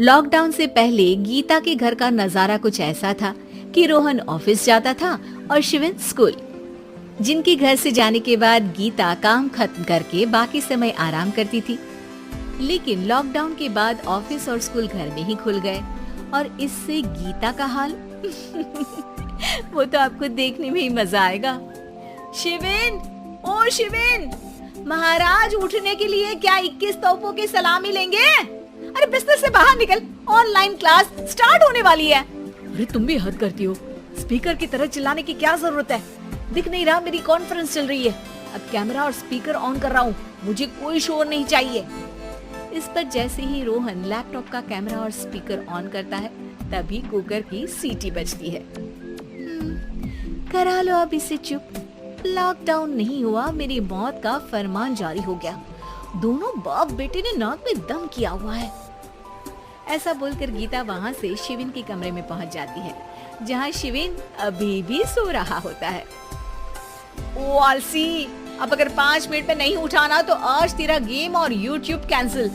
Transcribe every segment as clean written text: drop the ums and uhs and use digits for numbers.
Lockdown से पहले गीता के घर का नजारा कुछ ऐसा था कि रोहन ऑफिस जाता था और शिविन स्कूल। जिनके घर से जाने के बाद गीता काम खत्म करके बाकी समय आराम करती थी। लेकिन लॉकडाउन के बाद ऑफिस और स्कूल घर में ही खुल गए और इससे गीता का हाल वो तो आपको देखने में ही मजा आएगा। शिविन, ओ शिविन, महाराज उठने के लिए क्या 21 तोपों की सलामी लेंगे? अरे बिस्तर से बाहर निकल, ऑनलाइन क्लास स्टार्ट होने वाली है। अरे तुम भी हद करती हो, स्पीकर की तरह चिल्लाने की क्या जरूरत है? दिख नहीं रहा मेरी कॉन्फ्रेंस चल रही है। अब कैमरा और स्पीकर ऑन कर रहा हूँ, मुझे कोई शोर नहीं चाहिए। इस पर जैसे ही रोहन लैपटॉप का कैमरा और स्पीकर ऑन करता है तभी कुकर की सीटी बजती है। करा लो अब इसे चुप। लॉकडाउन नहीं हुआ, मेरी मौत का फरमान जारी हो गया। दोनों बाप बेटे ने नाक में दम किया हुआ है। ऐसा बोलकर गीता वहाँ से शिविन के कमरे में पहुँच जाती है, जहाँ शिविन अभी भी सो रहा होता है। ओ आलसी, अब अगर 5 मिनट में नहीं उठाना तो आज तेरा गेम और यूट्यूब कैंसिल।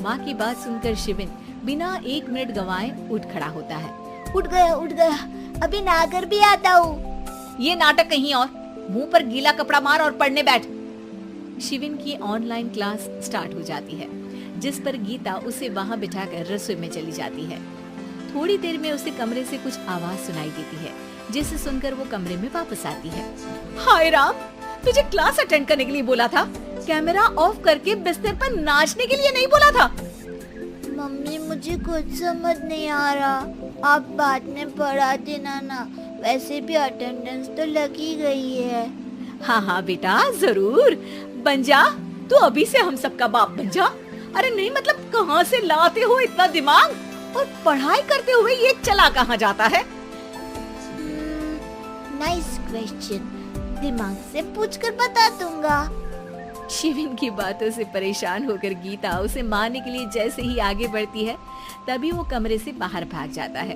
माँ की बात सुनकर शिविन बिना 1 मिनट गंवाए उठ खड़ा होता है। उठ गया, अभी नहाकर भी आता हूँ। ये नाटक कहीं और, मुंह पर गीला कपड़ा मार और पढ़ने बैठ। शिविन की ऑनलाइन क्लास स्टार्ट हो जाती है, जिस पर गीता उसे वहाँ बिठाकर रसोई में चली जाती है। थोड़ी देर में उसे कमरे से कुछ आवाज सुनाई देती है, जिसे सुनकर वो कमरे में वापस आती है। हाय राम, तुझे क्लास अटेंड करने के लिए बोला था, कैमरा ऑफ करके बिस्तर पर नाचने के लिए नहीं बोला था। मम्मी मुझे कुछ समझ नहीं आ रहा, आप बाद में पढ़ा देना ना, वैसे भी अटेंडेंस तो लगी गई है। हाँ बेटा, जरूर बन जा, तू अभी से हम सबका बाप बन जा। अरे नहीं मतलब कहाँ से लाते हो इतना दिमाग, और पढ़ाई करते हुए ये चला कहाँ जाता है? नाइस क्वेश्चन, दिमाग से पूछकर बता दूंगा। शिविन की बातों से परेशान होकर गीता उसे मारने के लिए जैसे ही आगे बढ़ती है तभी वो कमरे से बाहर भाग जाता है।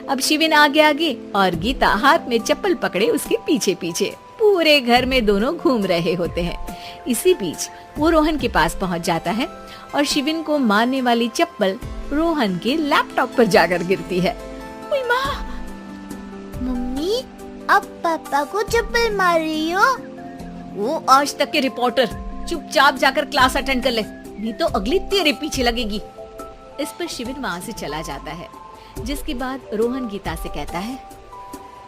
अब शिविन आगे आगे और गीता हाथ में चप्पल पकड़े उसके पीछे पीछे पूरे घर में दोनों घूम रहे होते हैं। इसी बीच वो रोहन के पास पहुंच जाता है और शिविन को मारने वाली चप्पल रोहन के लैपटॉप पर जाकर गिरती है। ओए माँ! मम्मी, अब पापा को चप्पल मार रही हो? वो आज तक के रिपोर्टर, चुपचाप जाकर क्लास अटेंड कर ले, नहीं तो अगली तेरे पीछे लगेगी। इस पर शिविन वहाँ से चला जाता है, जिसके बाद रोहन गीता से कहता है,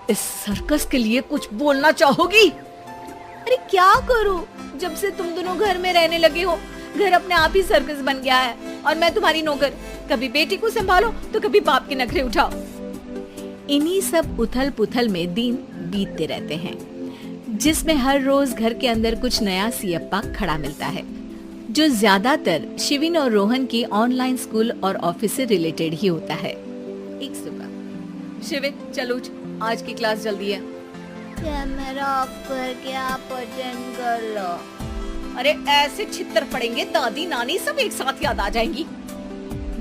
इस सर्कस के लिए कुछ बोलना चाहोगी? अरे क्या करूं, जब से तुम दोनों घर में रहने लगे हो, घर अपने आप ही सर्कस बन गया है और मैं तुम्हारी नौकर। कभी बेटी को संभालो तो कभी बाप के नखरे उठाओ। इन्हीं सब उथल पुथल में दिन बीतते रहते हैं, जिसमें हर रोज घर के अंदर कुछ नया सियप्पा खड़ा मिलता है, जो ज्यादातर शिविन और रोहन की ऑनलाइन स्कूल और ऑफिस से रिलेटेड ही होता है। एक सुबह, शिविन चलो उठ, आज की क्लास जल्दी है। कैमरा ऑफ करके आप अटेंड कर लो। अरे ऐसे छित्तर पड़ेंगे, दादी नानी सब एक साथ याद आ जाएंगी।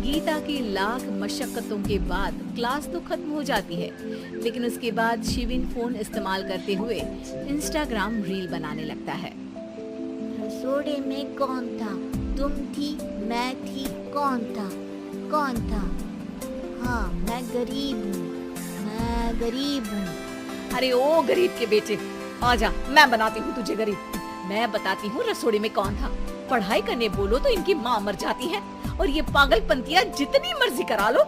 गीता की लाख मशक्कतों के बाद क्लास तो खत्म हो जाती है, लेकिन उसके बाद शिविन फोन इस्तेमाल करते हुए इंस्टाग्राम रील बनाने लगता है। रसोड़े में कौन था? तुम थी, मैं थी, कौन था? हाँ, मैं गरीब हूँ। अरे ओ गरीब के बेटे, आजा, मैं बनाती हूँ तुझे गरीब। मैं बताती हूँ रसोड़ी में कौन था। पढ़ाई करने बोलो तो इनकी माँ मर जाती है, और ये पागलपंतियाँ जितनी मर्जी करा लो।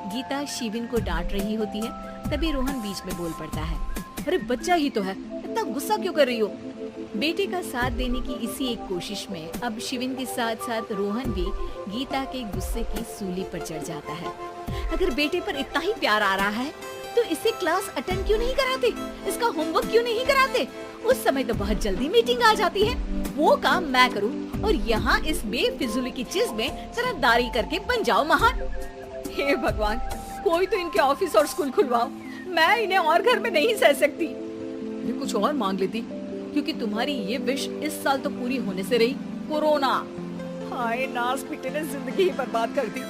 गीता शिविन को डांट रही होती है, तभी रोहन बीच में बोल पड़ता है, अरे बच्चा ही तो है, इतना गुस्सा क्यों कर रही हो? बेटे का साथ देने की इसी एक कोशिश में अब शिविन के साथ साथ रोहन भी गीता के गुस्से की सूली पर चढ़ जाता है। अगर बेटे पर इतना ही प्यार आ रहा है तो इसे क्लास अटेंड क्यों नहीं कराते? इसका होमवर्क क्यों नहीं कराते? उस समय तो बहुत जल्दी मीटिंग आ जाती है, वो काम मैं करूं और यहाँ इस बेफिजूली की चीज में तरफदारी करके बन जाओ महान। हे भगवान, कोई तो इनके ऑफिस और स्कूल खुलवाओ, मैं इन्हें और घर में नहीं सह सकती। मैं कुछ और मांग लेती, क्योंकि तुम्हारी ये विश इस साल तो पूरी होने से रही, कोरोना। हाय नास पिटे ने जिंदगी ही बर्बाद कर दी।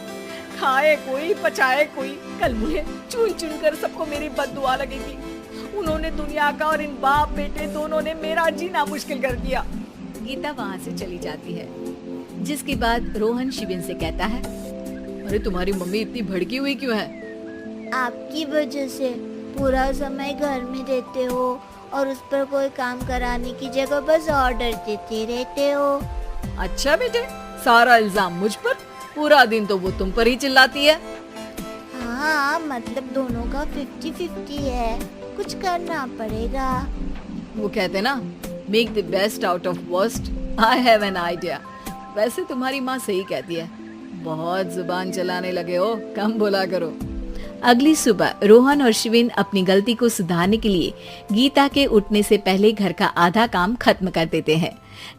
खाए कोई पचाए कोई, कल मुझे चुन चुन कर सबको मेरी बद्दुआ लगेगी। उन्होंने दुनिया का और इन बाप बेटे दोनों ने मेरा जीना मुश्किल कर दिया। गीता वहाँ से चली जाती है। जिसके बाद रोहन शिविन से कहता है, अरे तुम्हारी मम्मी इतनी भड़की हुई क्यों है? आपकी वजह से पूरा समय घर में रहते हो और उस पर कोई काम कराने की जगह बस ऑर्डर देते रहते हो। अच्छा बेटे, सारा इल्जाम मुझ पर? पूरा दिन तो वो तुम पर ही चिल्लाती है। हाँ, मतलब दोनों का 50-50 है, कुछ करना पड़ेगा। वो कहते ना, make the best out of worst. I have an idea. वैसे तुम्हारी माँ सही कहती है, बहुत जुबान चलाने लगे हो, कम बोला करो। अगली सुबह रोहन और शिविन अपनी गलती को सुधारने के लिए गीता के उठने से पहले घर का आधा काम खत्म कर देते हैं,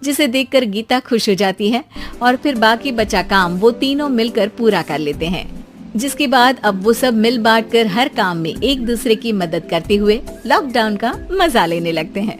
जिसे देखकर गीता खुश हो जाती है और फिर बाकी बचा काम वो तीनों मिलकर पूरा कर लेते हैं। जिसके बाद अब वो सब मिल बांट कर हर काम में एक दूसरे की मदद करते हुए लॉकडाउन का मजा लेने लगते हैं।